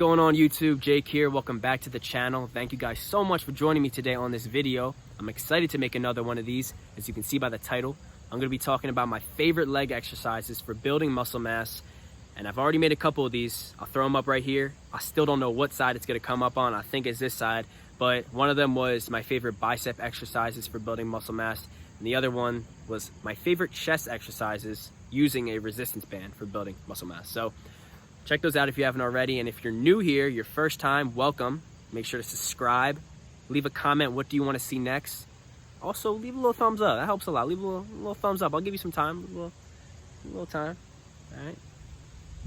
going on YouTube? Jake here. Welcome back to the channel. Thank you guys so much for joining me today on this video. I'm excited to make another one of these. As you can see by the title, I'm going to be talking about my favorite leg exercises for building muscle mass. And I've already made a couple of these. I'll throw them up right here. I still don't know what side it's going to come up on. I think it's this side. But one of them was my favorite bicep exercises for building muscle mass. And the other one was my favorite chest exercises using a resistance band for building muscle mass. So check those out if you haven't already. And if you're new here, your first time, welcome. Make sure to subscribe. Leave a comment. What do you want to see next? Also, leave a little thumbs up. That helps a lot. Leave a little thumbs up. I'll give you some time. A little time. All right.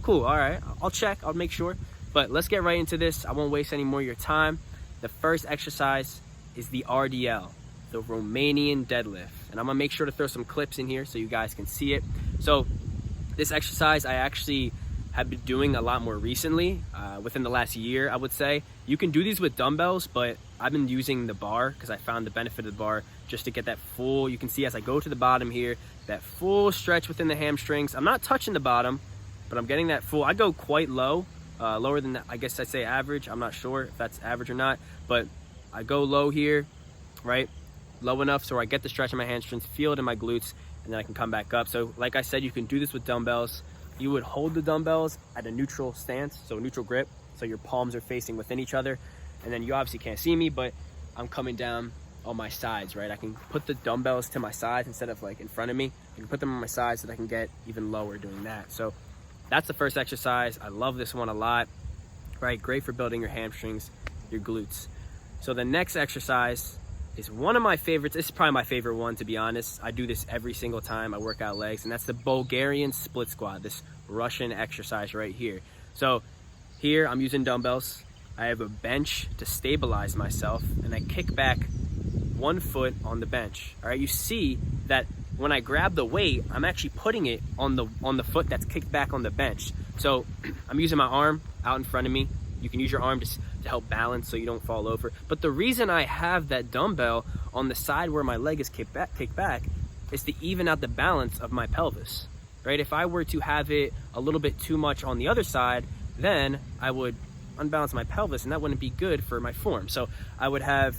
Cool. All right. I'll check. I'll make sure. But let's get right into this. I won't waste any more of your time. The first exercise is the RDL, the Romanian deadlift. And I'm going to make sure to throw some clips in here so you guys can see it. So this exercise I actually have been doing a lot more recently, within the last year, I would say. You can do these with dumbbells, but I've been using the bar because I found the benefit of the bar just to get that full, you can see as I go to the bottom here, that full stretch within the hamstrings. I'm not touching the bottom, but I'm getting that full. I go quite low, lower than, I guess I'd say average. I'm not sure if that's average or not, but I go low here, right? Low enough so I get the stretch in my hamstrings, feel it in my glutes, and then I can come back up. So like I said, you can do this with dumbbells. You would hold the dumbbells at a neutral stance, so neutral grip, so your palms are facing within each other. And then you obviously can't see me, but I'm coming down on my sides, right? I can put the dumbbells to my sides instead of like in front of me. I can put them on my sides so that I can get even lower doing that. So that's the first exercise. I love this one a lot, right? Great for building your hamstrings, your glutes. So the next exercise is one of my favorites. This is probably my favorite one, to be honest. I do this every single time I work out legs, and that's the Bulgarian split squat, this Russian exercise right here. So here I'm using dumbbells. I have a bench to stabilize myself, and I kick back 1 foot on the bench. All right, you see that when I grab the weight, I'm actually putting it on the foot that's kicked back on the bench. So I'm using my arm out in front of me. You can use your arm to help balance so you don't fall over. But the reason I have that dumbbell on the side where my leg is kicked back is to even out the balance of my pelvis, right? If I were to have it a little bit too much on the other side, then I would unbalance my pelvis, and that wouldn't be good for my form. So I would have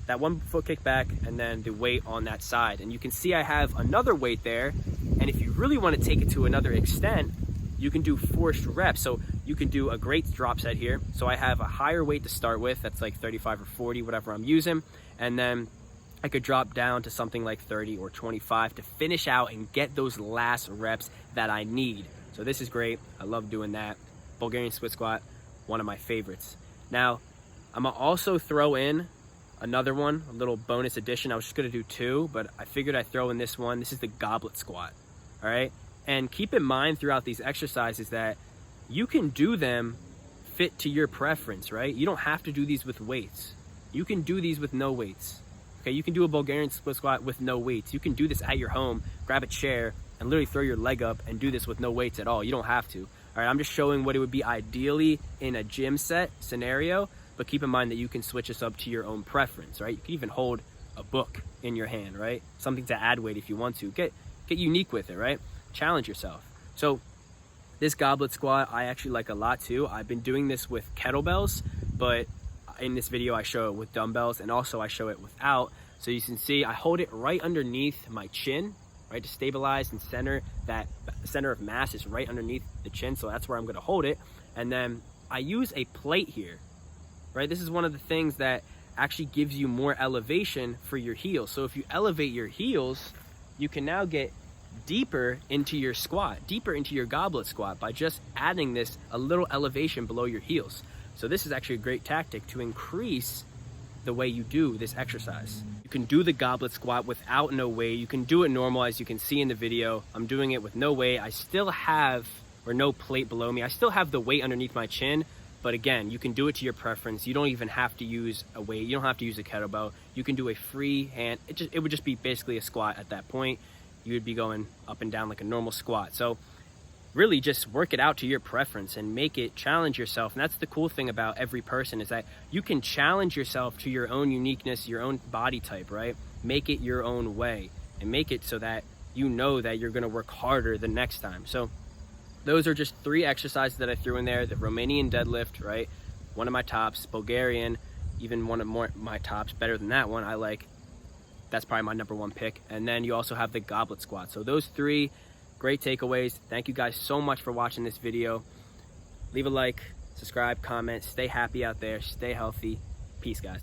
that 1 foot kick back and then the weight on that side. And you can see I have another weight there. And if you really want to take it to another extent, you can do forced reps. So you can do a great drop set here. So I have a higher weight to start with. That's like 35 or 40, whatever I'm using. And then I could drop down to something like 30 or 25 to finish out and get those last reps that I need. So this is great. I love doing that. Bulgarian split squat, one of my favorites. Now, I'm gonna also throw in another one, a little bonus addition. I was just gonna do two, but I figured I'd throw in this one. This is the goblet squat, all right? And keep in mind throughout these exercises that you can do them fit to your preference, right? You don't have to do these with weights. You can do these with no weights, okay? You can do a Bulgarian split squat with no weights. You can do this at your home, grab a chair, and literally throw your leg up and do this with no weights at all. You don't have to. All right, I'm just showing what it would be ideally in a gym set scenario, but keep in mind that you can switch this up to your own preference, right? You can even hold a book in your hand, right? Something to add weight if you want to. Get unique with it, right? Challenge yourself. So this goblet squat, I actually like a lot too. I've been doing this with kettlebells, but in this video I show it with dumbbells, and also I show it without. So you can see I hold it right underneath my chin, right, to stabilize and center. That center of mass is right underneath the chin, so that's where I'm going to hold it. And then I use a plate here, right? This is one of the things that actually gives you more elevation for your heels. So if you elevate your heels, you can now get deeper into your squat, deeper into your goblet squat by just adding this a little elevation below your heels. So this is actually a great tactic to increase the way you do this exercise. You can do the goblet squat without no weight. You can do it normal, as you can see in the video. I'm doing it with no weight. I still have, or no plate below me. I still have the weight underneath my chin, but again, you can do it to your preference. You don't even have to use a weight. You don't have to use a kettlebell. You can do a free hand. It would just be basically a squat at that point. You would be going up and down like a normal squat. So really just work it out to your preference and make it, challenge yourself. And that's the cool thing about every person, is that you can challenge yourself to your own uniqueness, your own body type, right? Make it your own way and make it so that you know that you're going to work harder the next time. So those are just 3 exercises that I threw in there. The Romanian deadlift, right? one of my tops. Bulgarian, even one of my tops, better than that one. I like, that's probably my number one pick. And then you also have the goblet squat. So those three great takeaways. Thank you guys so much for watching this video. Leave a like, subscribe, comment, stay happy out there, stay healthy. Peace, guys.